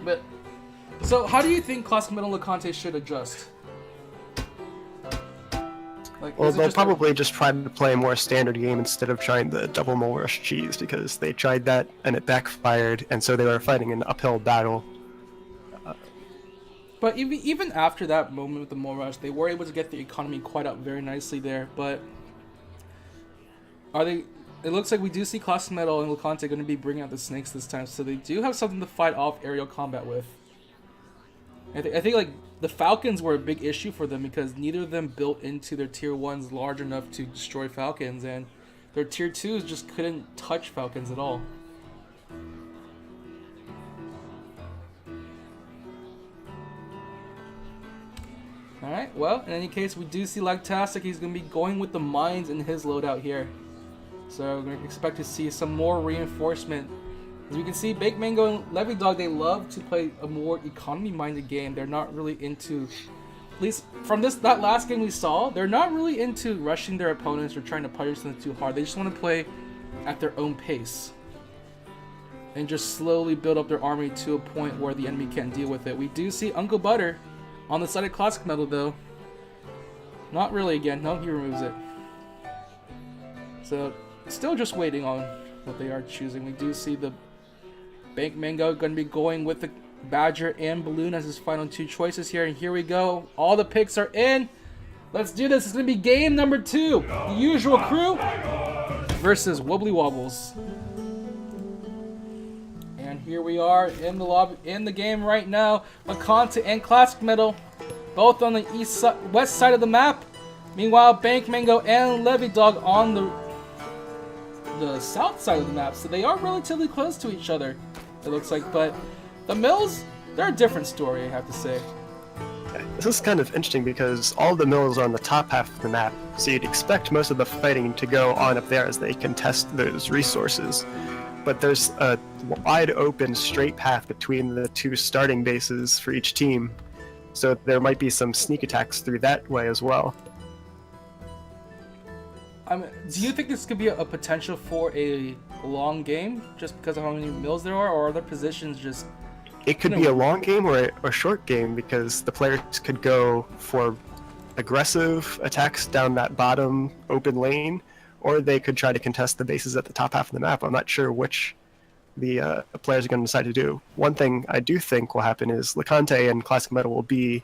But so, how do you think ClassicMetal and Lacante should adjust? Like, Well, is it they'll just probably just try to play a more standard game instead of trying the double mole rush cheese, because they tried that and it backfired, and so they were fighting an uphill battle. But even after that moment with the mole rush, they were able to get the economy quite up very nicely there. But are they? It looks like we do see ClassicMetal and Lacante going to be bringing out the snakes this time, so they do have something to fight off aerial combat with. I think like the Falcons were a big issue for them because neither of them built into their tier 1s large enough to destroy Falcons, and their tier 2s just couldn't touch Falcons at all. Alright, well, in any case, we do see Lactastic. He's going to be going with the mines in his loadout here. So we're going to expect to see some more reinforcement. As we can see, Bankmango&Levidawg, they love to play a more economy-minded game. They're not really into, at least from that last game we saw, they're not really into rushing their opponents or trying to punish them too hard. They just want to play at their own pace and just slowly build up their army to a point where the enemy can't deal with it. We do see Uncle Butter on the side of ClassicMetal, though. Not really again. No, he removes it. So, still just waiting on what they are choosing. We do see the Bankmango going to be going with the Badger and Balloon as his final two choices here. And here we go. All the picks are in. Let's do this. It's going to be game number 2. The usual crew versus Wubbly Wobbles. And here we are in the lobby, in the game right now. Lacante and ClassicMetal, both on the west side of the map. Meanwhile, Bankmango&Levidawg on the south side of the map. So they are relatively close to each other, it looks like. But the mills, they're a different story, I have to say. This is kind of interesting because all the mills are on the top half of the map, so you'd expect most of the fighting to go on up there as they contest those resources. But there's a wide open straight path between the two starting bases for each team, so there might be some sneak attacks through that way as well. Do you think this could be a potential for a long game, just because of how many mills there are, or are there positions just... It could be a long game or a short game, because the players could go for aggressive attacks down that bottom open lane, or they could try to contest the bases at the top half of the map. I'm not sure which the players are going to decide to do. One thing I do think will happen is Lacante and ClassicMetal will be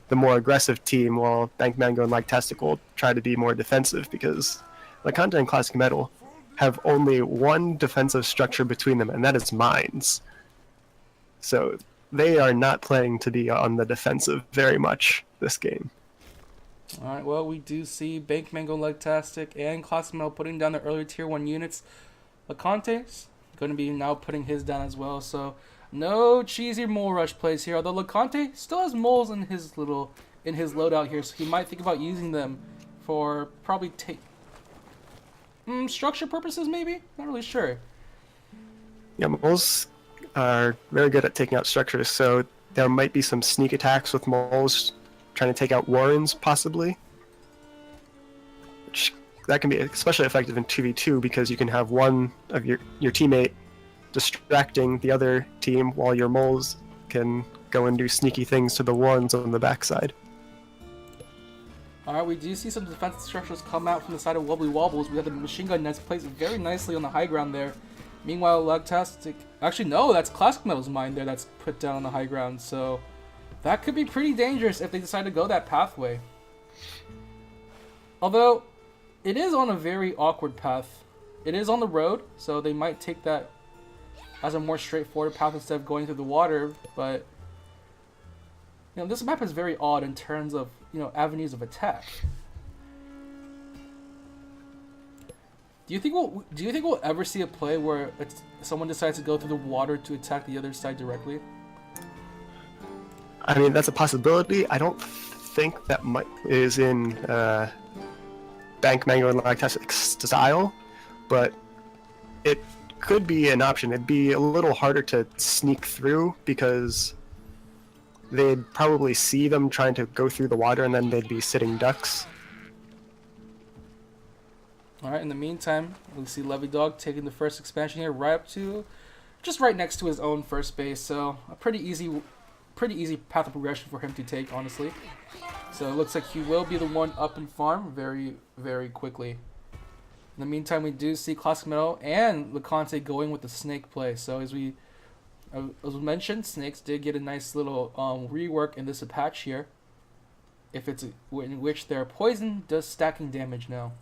the more aggressive team, while Bankmango and Lactastic will try to be more defensive, because Lacante and ClassicMetal have only one defensive structure between them, and that is mines. So they are not planning to be on the defensive very much this game. Alright, well, we do see Bankmango, Lactastic, and ClassicMetal putting down their earlier tier 1 units. Lacante's going to be now putting his down as well, so no cheesy mole rush plays here, although Lacante still has moles in his loadout here, so he might think about using them for probably structure purposes, maybe? Not really sure. Yeah, moles are very good at taking out structures, so there might be some sneak attacks with moles trying to take out warrens, possibly. That can be especially effective in 2v2, because you can have one of your teammate distracting the other team while your moles can go and do sneaky things to the warrens on the backside. Alright, we do see some defensive structures come out from the side of Wubbly Wobbles. We have the machine gun nets placed very nicely on the high ground there. Meanwhile, Lactastic... Actually, no, that's ClassicMetal's mine there that's put down on the high ground, so that could be pretty dangerous if they decide to go that pathway. Although, it is on a very awkward path. It is on the road, so they might take that as a more straightforward path instead of going through the water, but this map is very odd in terms of, avenues of attack. Do you think we'll ever see a play where someone decides to go through the water to attack the other side directly? I mean, that's a possibility. I don't think that is in Bankmango and Lactastic's style, but it could be an option. It'd be a little harder to sneak through, because they'd probably see them trying to go through the water, and then they'd be sitting ducks. Alright, in the meantime, we see Levidawg taking the first expansion here right up to just right next to his own first base. So a pretty easy path of progression for him to take, honestly. So it looks like he will be the one up in farm very, very quickly. In the meantime, we do see ClassicMetal and Lacante going with the snake play. So as we mentioned, snakes did get a nice little rework in this patch here. If it's in which their poison does stacking damage now.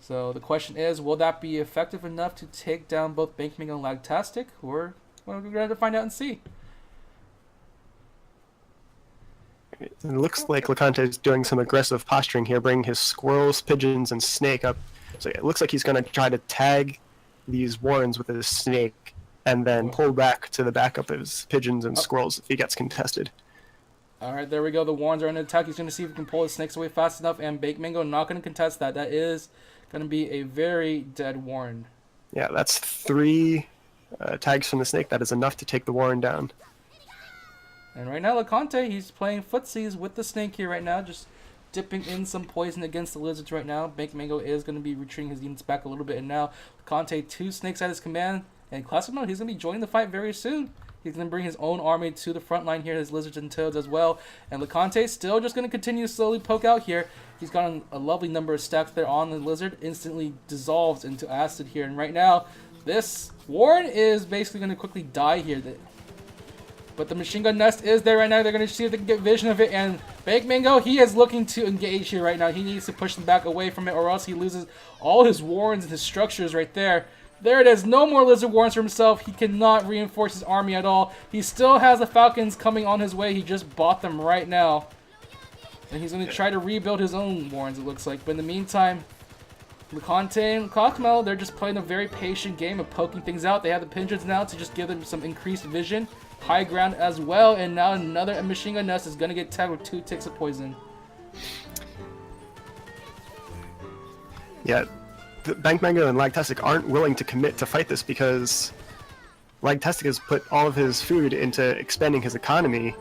So the question is, will that be effective enough to take down both Bankmango and Lactastic? Or well, we're going to find out and see. It looks like Lacante is doing some aggressive posturing here, bringing his squirrels, pigeons, and snake up. So it looks like he's going to try to tag these warrens with his snake and then pull back to the backup of his pigeons and squirrels if he gets contested. Alright, there we go. The warrens are under attack. He's going to see if he can pull his snakes away fast enough, and Bankmango not going to contest that. That is going to be a very dead warren. Yeah, that's 3 tags from the snake. That is enough to take the warren down. And right now, Lacante, he's playing footsies with the snake here right now, just dipping in some poison against the lizards right now. Bankmango is going to be retreating his units back a little bit, and now Lacante 2 snakes at his command, and ClassicMetal, he's going to be joining the fight very soon. He's going to bring his own army to the front line here, his lizards and toads as well. And Lacante still just going to continue to slowly poke out here. He's got a lovely number of stacks there on the lizard, instantly dissolves into acid here. And right now, this warren is basically going to quickly die here. But the machine gun nest is there right now. They're going to see if they can get vision of it. And Bankmango, he is looking to engage here right now. He needs to push them back away from it, or else he loses all his warrens and his structures right there. There it is. No more lizard warrens for himself. He cannot reinforce his army at all. He still has the falcons coming on his way. He just bought them right now. And he's going to try to rebuild his own warrens, it looks like. But in the meantime, Lacante and ClassicMetal, they're just playing a very patient game of poking things out. They have the pigeons now to just give them some increased vision. High ground as well. And now another machine gun nest is going to get tagged with 2 ticks of poison. Yeah. Bankmango and Lactastic aren't willing to commit to fight this because Lactastic has put all of his food into expanding his economy,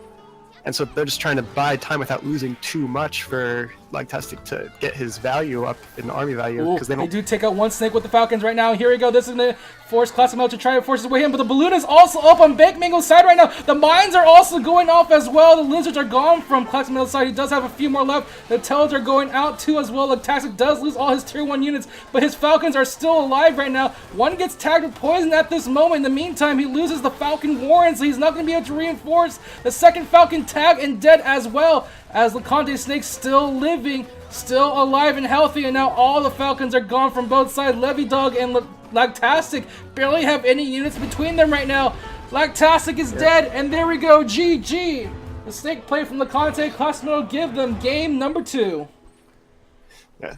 and so they're just trying to buy time without losing too much for Lactastic to get his value up in army value. Because they do take out 1 snake with the falcons right now. Here we go. This is going to force ClassicMetal to try to force his way in, but the balloon is also up on Bankmango's side right now. The mines are also going off as well. The lizards are gone from ClassicMetal's side. He does have a few more left. The toads are going out too as well. Lactastic does lose all his tier 1 units, but his falcons are still alive right now. One gets tagged with poison at this moment. In the meantime, he loses the falcon warren, so he's not going to be able to reinforce. The second falcon tagged and dead as well, as Lacante snake still living, still alive and healthy, and now all the falcons are gone from both sides. Levidawg and Lactastic barely have any units between them right now. Lactastic is dead, and there we go, GG. The snake play from Lacante. ClassicMetal give them game number 2. Yeah.